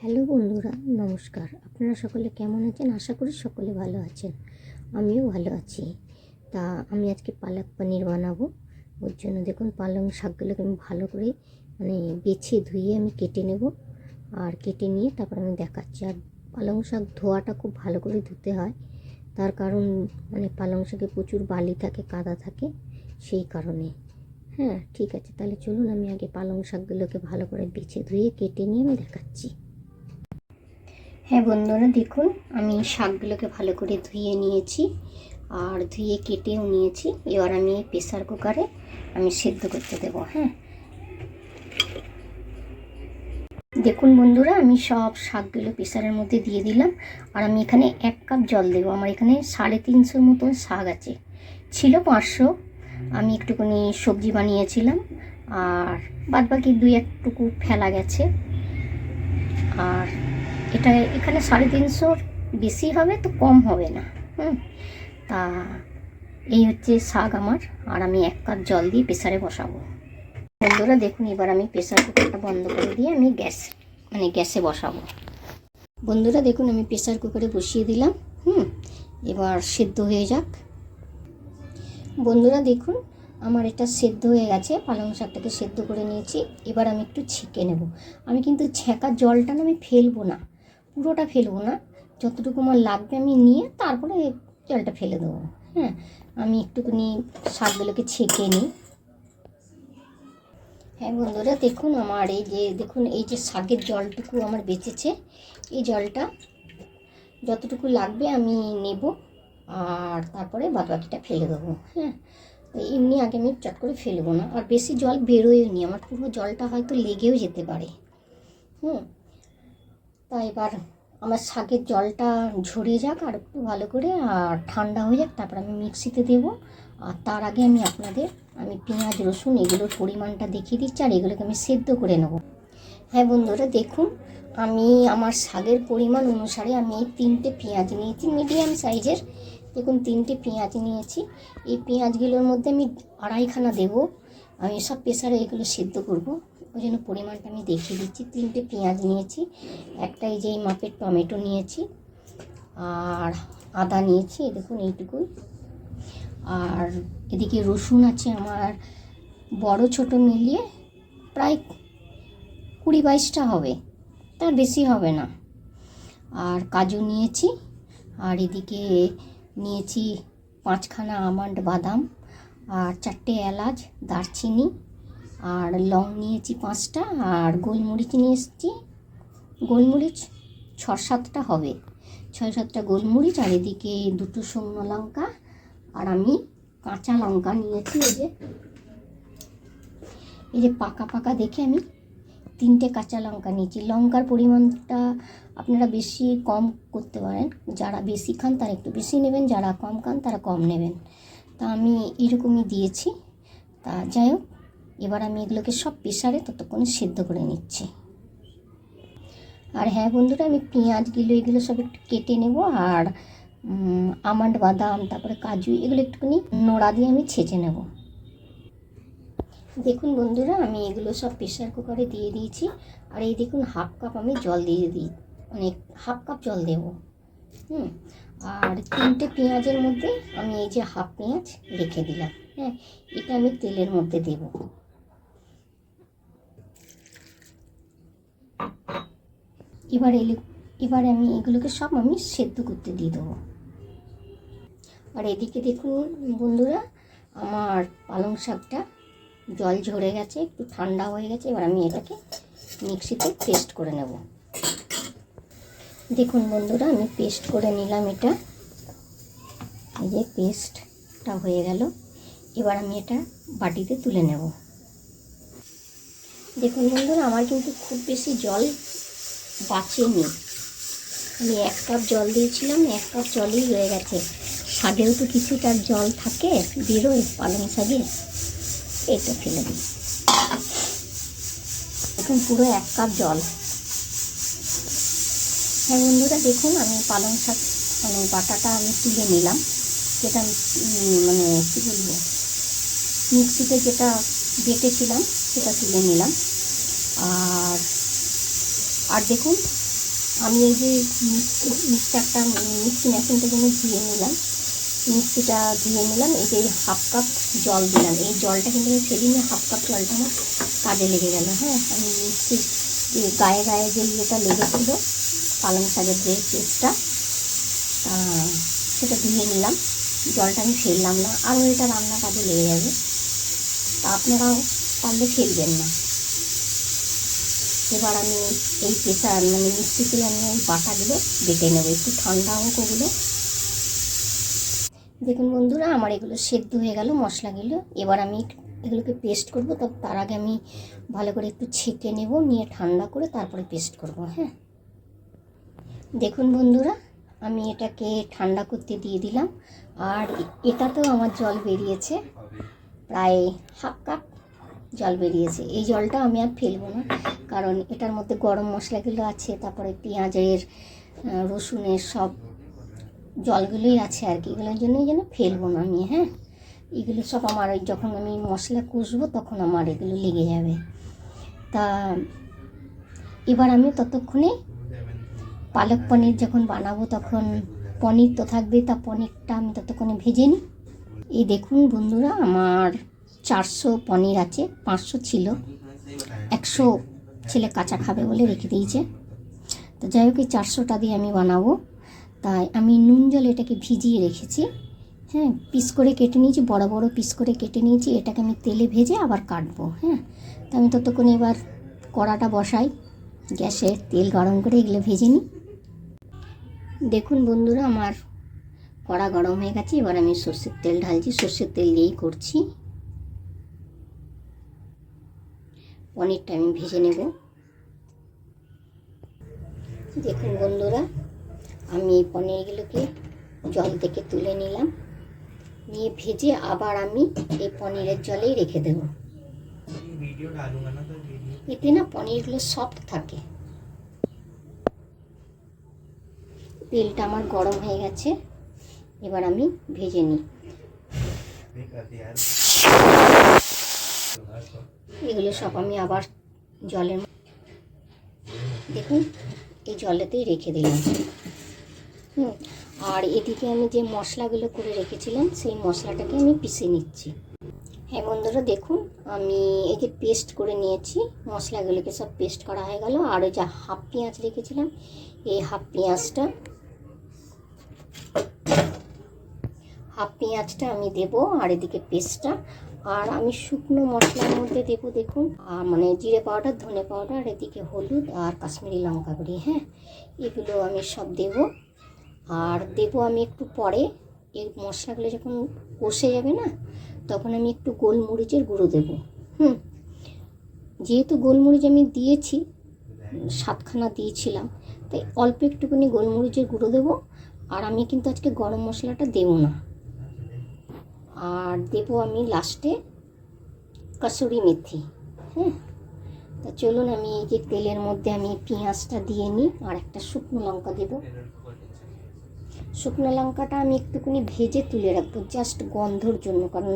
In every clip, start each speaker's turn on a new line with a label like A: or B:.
A: Hello বন্ধুরা, নমস্কার। আপনারা সকলে কেমন আছেন? আশা করি সকলে ভালো আছেন। আমিও ভালো আছি। তা আমি আজকে পালক পনির বানাবো। ওর জন্য দেখুন পালং শাকগুলোকে আমি ভালো করে বেছে ধুয়ে আমি কেটে নেব। আর কেটে নিয়ে তারপর আমি দেখাচ্ছি। আর পালং শাক ধোয়াটা খুব ভালো করে ধুতে হয়, তার কারণ পালং শাকে প্রচুর বালি থাকে, কাদা থাকে, সেই কারণে। হ্যাঁ, ঠিক আছে, তাহলে চলুন আমি আগে পালং শাকগুলোকে ভালো করে বেছে ধুয়ে কেটে নিয়ে আমি দেখাচ্ছি। হ্যাঁ বন্ধুরা, দেখুন আমি শাকগুলোকে ভালো করে ধুয়ে নিয়েছি আর ধুয়ে কেটেও নিয়েছি। এবার আমি প্রেসার কুকারে সেদ্ধ করতে দেবো। হ্যাঁ, দেখুন বন্ধুরা, আমি সব শাকগুলো প্রেসারের মধ্যে দিয়ে দিলাম। আর আমি এখানে 1 কাপ জল দেবো। আমার এখানে 350 মতন শাক আছে, ছিল 500। আমি একটুখানি সবজি বানিয়েছিলাম আর বাদবাকি 2-1 টুকু ফেলা গেছে। আর এটা এখানে 350 বেশি হবে তো কম হবে না। তা এই হচ্ছে শাক আমার। আর আমি 1 কাপ জল দিয়ে প্রেসারে বসাবো। বন্ধুরা দেখুন, এবার আমি প্রেসার কুকারটা বন্ধ করে দিয়ে আমি গ্যাসে বসাবো। বন্ধুরা দেখুন, আমি প্রেসার কুকারে বসিয়ে দিলাম। এবার সেদ্ধ হয়ে যাক। বন্ধুরা দেখুন, আমার এটা সেদ্ধ হয়ে গেছে। পালং শাকটাকে সেদ্ধ করে নিয়েছি। এবার আমি একটু ছেঁকে নেব। আমি কিন্তু ছেঁকা জলটা আমি ফেলবো না, পুরোটা ফেলবো না, যতটুকু আমার লাগবে আমি নিয়ে তারপরে জলটা ফেলে দেবো। হ্যাঁ, আমি একটুখানি শাকগুলোকে ছেঁকে নিই। হ্যাঁ বন্ধুরা দেখুন, আমার এই যে শাকের জলটুকু আমার বেঁচেছে, এই জলটা যতটুকু লাগবে আমি নেব আর তারপরে বাদবাকিটা ফেলে দেবো। হ্যাঁ, এমনি আগে আমি চট করে ফেলবো না, আর বেশি জল বেরোয়ও নি, আমার পুরো জলটা হয়তো লেগেও যেতে পারে। তা এবার আমার শাকের জলটা ঝরে যাক আর একটু ভালো করে, আর ঠান্ডা হয়ে যাক, তারপর আমি মিক্সিতে দেবো। আর তার আগে আমি পেঁয়াজ রসুন এগুলোর পরিমাণটা দেখিয়ে দিচ্ছি, আর এগুলোকে আমি সেদ্ধ করে নেব। হ্যাঁ বন্ধুরা দেখুন, আমি আমার শাকের পরিমাণ অনুসারে আমি এই 3টে পেঁয়াজ নিয়েছি, মিডিয়াম সাইজের। দেখুন 3টে পেঁয়াজ নিয়েছি। এই পেঁয়াজগুলোর মধ্যে আমি 2.5খানা দেবো। আমি সব প্রেসারে এগুলো সেদ্ধ করব, ওই জন্য পরিমাণটা আমি দেখিয়ে দিচ্ছি। 3টে পেঁয়াজ নিয়েছি, একটা এই যে এই মাপের টমেটো নিয়েছি, আর আদা নিয়েছি, দেখুন এইটুকুই। আর এদিকে রসুন আছে আমার বড় ছোট মিলিয়ে প্রায় 20-22টা হবে, তার বেশি হবে না। আর কাজু নিয়েছি, আর এদিকে নিয়েছি 5খানা আমন্ড বাদাম, আর 4টে এলাচ, দারচিনি, আর লং নিয়েছি 5টা, আর গোলমরিচ নিয়ে এসেছি। গোলমরিচ 6-7টা হবে, 6-7টা গোলমরিচ। আর এদিকে 2টো শুকনো লঙ্কা, আর আমি কাঁচা লঙ্কা নিয়েছি। এই যে পাকা পাকা দেখে আমি 3টে কাঁচা লঙ্কা নিয়েছি। লঙ্কার পরিমাণটা আপনারা বেশি কম করতে পারেন, যারা বেশি খান তারা একটু বেশি নেবেন, যারা কম খান তারা কম নেবেন। তা আমি এরকমই দিয়েছি। তা যাই হোক, এবার আমি এগুলোকে সব প্রেসারে ততক্ষণে সেদ্ধ করে নিচ্ছি। আর হ্যাঁ বন্ধুরা, আমি এগুলো সব একটু কেটে নেব। আর আমন্ড বাদাম, তারপরে কাজু, এগুলো একটুখানি নোড়া দিয়ে আমি ছেঁচে নেব। দেখুন বন্ধুরা, আমি এগুলো সব প্রেসার কুকারে দিয়ে দিয়েছি। আর এই দেখুন 1/2 কাপ আমি জল দিয়ে দিই, 1/2 কাপ জল দেব। আর 3টে পেঁয়াজের মধ্যে আমি এই যে 1/2 পেঁয়াজ রেখে দিলাম। হ্যাঁ, এটা আমি তেলের মধ্যে দেব। এবারে আমি এগুলোকে সব সেদ্ধ করতে দিয়ে দেবো। আর এদিকে দেখুন বন্ধুরা, আমার পালং শাকটা জল ঝরে গেছে, একটু ঠান্ডা হয়ে গেছে। এবার আমি এটাকে মিক্সিতে পেস্ট করে নেব। দেখুন বন্ধুরা, আমি পেস্ট করে নিলাম এটা। এই যে পেস্টটা হয়ে গেল। এবার আমি এটা বাটিতে তুলে নেব। দেখুন বন্ধুরা, আমার কিন্তু খুব বেশি জল বাঁচেনি। আমি 1 কাপ জল দিয়েছিলাম, 1 কাপ জলই হয়ে গেছে। শাকেও তো কিছুটা জল থাকে, বেরোয় পালং শাকে, এটা ফেলে দিই। এখন পুরো 1 কাপ জল। হ্যাঁ বন্ধুরা দেখুন, আমি পালং শাক বাটাটা আমি তুলে নিলাম, যেটা কী বলবো, মিক্সিতে যেটা বেটেছিলাম সেটা তুলে নিলাম। আর দেখুন আমি এই যে মিক্সচারটা মিক্সি মেশিনটা যেন ধুয়ে নিলাম, মিক্সিটা ধুয়ে নিলাম, এই যে 1/2 কাপ জল দিলাম। এই জলটা কিন্তু আমি ফেলিনি, 1/2 কাপ জলটা আমার কাজে লেগে গেল। হ্যাঁ, আমি মিক্সির যে গায়ে গায়ে যে ইয়েটা লেগেছিলো পালং শাকের যে পেস্টটা, সেটা ধুয়ে নিলাম, জলটা আমি ফেললাম না, আরও এটা রান্না কাজে লেগে যাবে। তা আপনারাও পারলে ফেলবেন না। এবার আমি এই প্রেসার মানে মিক্সিতে আমি ওই বাটাগুলো বেটে নেবো, একটু ঠান্ডা হোক ওগুলো। দেখুন বন্ধুরা, আমার এগুলো সেদ্ধ হয়ে গেল মশলাগুলো। এবার আমি এগুলোকে পেস্ট করব, তবে তার আগে আমি ভালো করে একটু ছেঁকে নেব, নিয়ে ঠান্ডা করে তারপরে পেস্ট করব। হ্যাঁ, দেখুন বন্ধুরা, আমি এটাকে ঠান্ডা করতে দিয়ে দিলাম। আর এটাতেও আমার জল বেরিয়েছে, প্রায় 1/2 কাপ জল বেরিয়েছে। এই জলটা আমি আর ফেলবো না, কারণ এটার মধ্যে গরম মশলাগুলো আছে, তারপরে পেঁয়াজের রসুনের সব জলগুলোই আছে আর কি, এগুলোর জন্যই যেন ফেলবো না আমি। হ্যাঁ, এগুলো সব আমার ওই যখন আমি মশলা কষবো তখন আমার এগুলো লেগে যাবে। তা এবার আমি ততক্ষণে পালক পনির যখন বানাবো তখন পনির তো থাকবে, তা পনিরটা আমি ততক্ষণে ভেজে নিই। এই দেখুন বন্ধুরা, আমার 400 পনির আছে, 500 ছিল, 100 ছেলে কাঁচা খাবে বলে রেখে দিয়েছে। তো যাই হোক, এই 400টা দিয়ে আমি বানাবো, তাই আমি নুন জলে এটাকে ভিজিয়ে রেখেছি। হ্যাঁ, পিস করে কেটে নিয়েছি, বড় বড় পিস করে কেটে নিয়েছি। এটাকে আমি তেলে ভেজে আবার কাটবো। হ্যাঁ, তো আমি ততক্ষণ এবার কড়াটা বসাই, গ্যাসে তেল গরম করে এগুলো ভেজে নিই। দেখুন বন্ধুরা, আমার কড়া গরম হয়ে গেছে। এবার আমি সর্ষের তেল ঢালছি, সর্ষের তেল দিয়েই করছি। পনিরটা আমি ভেজে নেব। দেখুন বন্ধুরা, আমি পনিরগুলোকে জল থেকে তুলে নিলাম, নিয়ে ভেজে আবার আমি এই পনিরের জলেই রেখে দেব। এতে না পনিরগুলো সফট থাকে। তেলটা আমার গরম হয়ে গেছে, এবার আমি ভেজে নিই। এগুলো সব আমি আবার জলের, দেখুন এই জলেতেই রেখে দিলাম। আর এদিকে আমি যে মশলাগুলো করে রেখেছিলাম সেই মশলাটাকে আমি পিষে নিচ্ছি। হ্যাঁ বন্ধুরা, দেখুন আমি এই যে পেস্ট করে নিয়েছি, মশলাগুলোকে সব পেস্ট করা হয়ে গেল। আর ওই যে 1/2 পেঁয়াজ রেখেছিলাম, এই 1/2 পেঁয়াজটা আমি দেব, আর এদিকে পেস্টটা। আর আমি শুকনো মশলার মধ্যে দেবো, দেখুন মানে জিরে পাউডার, ধনে পাউডার, এদিকে হলুদ আর কাশ্মীরি লঙ্কা গুঁড়ি। হ্যাঁ, এগুলো আমি সব দেব। আর দেবো আমি একটু পরে, এই মশলাগুলো যখন কষে যাবে না, তখন আমি একটু গোলমরিচের গুঁড়ো দেবো। যেহেতু গোলমরিচ আমি দিয়েছি, 7খানা দিয়েছিলাম, তাই অল্প একটুখানি গোলমরিচের গুঁড়ো দেবো। আর আমি কিন্তু আজকে গরম মশলাটা দেবো না। আর দেবো আমি লাস্টে কসুরি মেথি। হ্যাঁ, তা চলুন আমি এই যে তেলের মধ্যে আমি পেঁয়াজটা দিয়ে নিই, আর একটা শুকনো লঙ্কা দেবো। শুকনো লঙ্কাটা আমি একটুখানি ভেজে তুলে রাখবো, জাস্ট গন্ধর জন্য, কারণ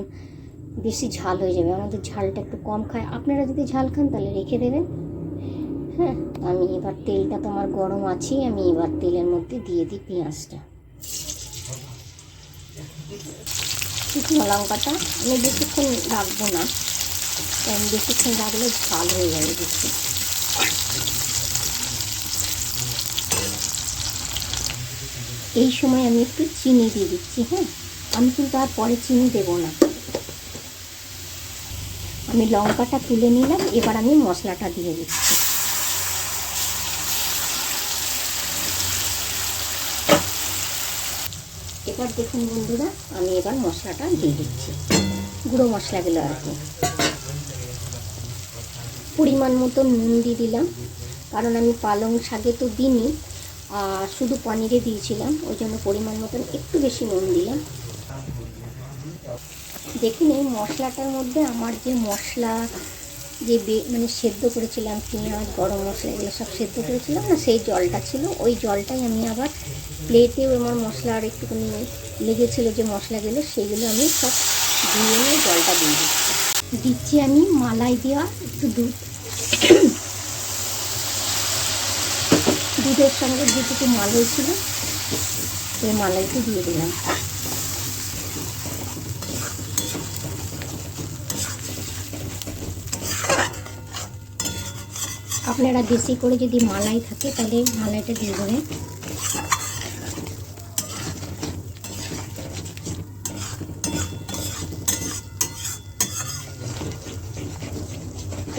A: বেশি ঝাল হয়ে যাবে। আমাদের ঝালটা একটু কম খায়, আপনারা যদি ঝাল খান তাহলে রেখে দেবেন। হ্যাঁ, আমি এবার তেলটা তো আমার গরম আছেই, আমি এবার তেলের মধ্যে দিয়ে দিই পেঁয়াজটা। শুকনো লঙ্কাটা আমি বেশিক্ষণ রাখবো না, কারণ বেশিক্ষণ রাখলে ঝাল হয়ে যাবে বেশি। এই সময় আমি একটু চিনি দিয়ে দিচ্ছি। হ্যাঁ, আমি কিন্তু আর পরে চিনি দেবো না। আমি লঙ্কাটা তুলে নিলাম, এবার আমি মশলাটা দিয়ে দিচ্ছি। এবার দেখুন বন্ধুরা, আমি এবার মশলাটা দিয়ে দিচ্ছি, গুঁড়ো মশলাগুলো আর কি। পরিমাণ মতো নুন দিয়ে দিলাম, কারণ আমি পালং শাকে তো দিইনি, শুধু পনিরে দিয়েছিলাম, ওই জন্য পরিমাণ মতন একটু বেশি নুন দিলাম। দেখুন এই মশলাটার মধ্যে আমার যে মশলা যে মানে সেদ্ধ করেছিলাম, পেঁয়াজ, গরম মশলা এগুলো সব সেদ্ধ করেছিলাম না, সেই জলটা ছিল। ওই জলটাই আমি আবার প্লেটেও আমার মশলার একটুখানি লেগেছিলো যে মশলাগুলো, সেইগুলো আমি সব ধুয়ে নিয়ে জলটা দিয়ে দিচ্ছি। আমি মালাই দেওয়া একটু দুধ দুধের সঙ্গে যেটুকু মালাই ছিল সেই মালাইটা দিয়ে দিলাম। আপনারা বেশি করে যদি মালাই থাকে তাহলে মালাইটা দিয়ে দেবেন।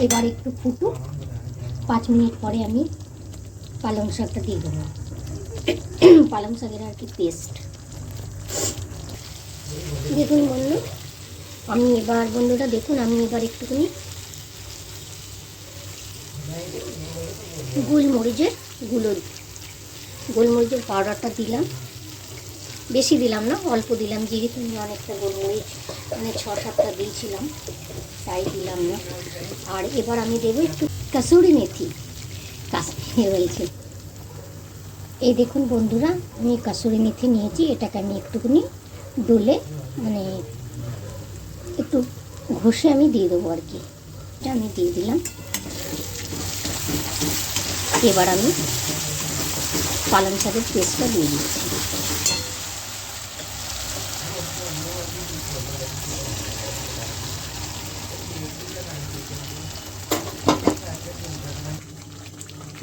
A: এবার একটু ফুটুক, 5 মিনিট পরে আমি পালং শাকটা দিয়ে দেবো। পালং শাকের আর কি পেস্ট। দেখুন বন্ধু, আমি এবার বন্ধুরা দেখুন আমি এবার একটুখানি গোলমরিচের পাউডারটা দিলাম। বেশি দিলাম না, অল্প দিলাম, যেহেতু আমি অনেকটা গোলমরিচ মানে 6-7টা দিয়েছিলাম তাই দিলাম না। আর এবার আমি দেবো একটু কাসুরি মেথি। কাশ্মীরি হয়েছে। এই দেখুন বন্ধুরা, আমি কাসুরি মেথি নিয়েছি, এটাকে আমি একটুখানি ডলে মানে একটু ঘষে আমি দিয়ে দেবো আর কি। এটা আমি দিয়ে দিলাম। এবার আমি পালং শাকের পেস্টটা দিয়ে দিচ্ছি।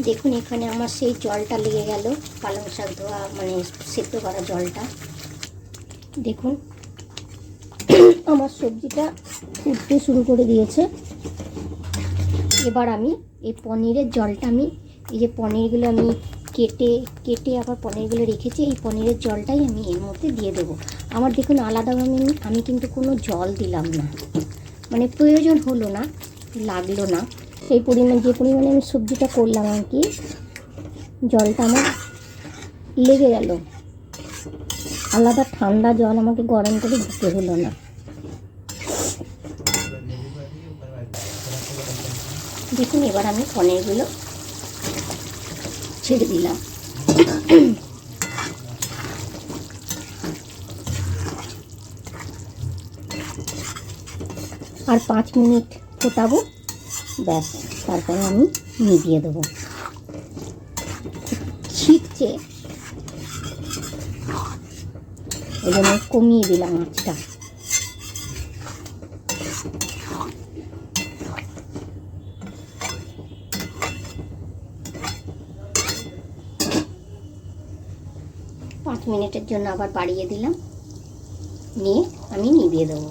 A: দেখুন এখানে আমার সেই জলটা লেগে গেল, পালং শাক ধোয়া মানে সেদ্ধ করা জলটা। দেখুন আমার সবজিটা ফুটতে শুরু করে দিয়েছে। এবার আমি এই পনিরের জলটা এই যে পনিরগুলো আমি কেটে আবার পনিরগুলো রেখেছি, এই পনিরের জলটাই আমি এর মধ্যে দিয়ে দেবো। আমার দেখুন আলাদাভাবে আমি কিন্তু কোনো জল দিলাম না, মানে প্রয়োজন হলো না, লাগলো না। সেই যে পরিমাণে আমি সবজিটা করলাম আর কি, জলটা আমার লেগে গেল। আলাদা ঠান্ডা জল আমাকে গরম করে দিতে হলো না। দেখুন এবার আমি পনিরগুলো ছেড়ে দিলাম। আর 5 মিনিট ফোটাবো, ব্যাস, তারপরে আমি নিভিয়ে দেবো। ছিটছে, ওই জন্য কমিয়ে দিলাম আঁচটা। পাঁচ মিনিটের জন্য আবার বাড়িয়ে দিলাম, নিয়ে আমি নিভিয়ে দেবো।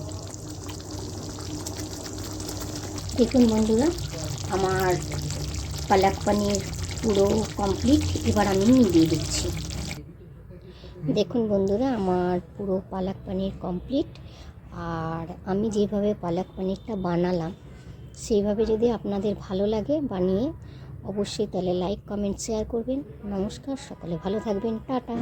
A: দেখুন বন্ধুরা, আমার পালক পনির পুরো কমপ্লিট। এবার আমি নিভিয়ে দিচ্ছি। দেখুন বন্ধুরা, আমার পুরো পালক পনির কমপ্লিট। আর আমি যেভাবে পালক পনিরটা বানালাম সেইভাবে যদি আপনাদের ভালো লাগে বানিয়ে অবশ্যই তাহলে লাইক কমেন্ট শেয়ার করবেন। নমস্কার, সকলে ভালো থাকবেন, টাটা।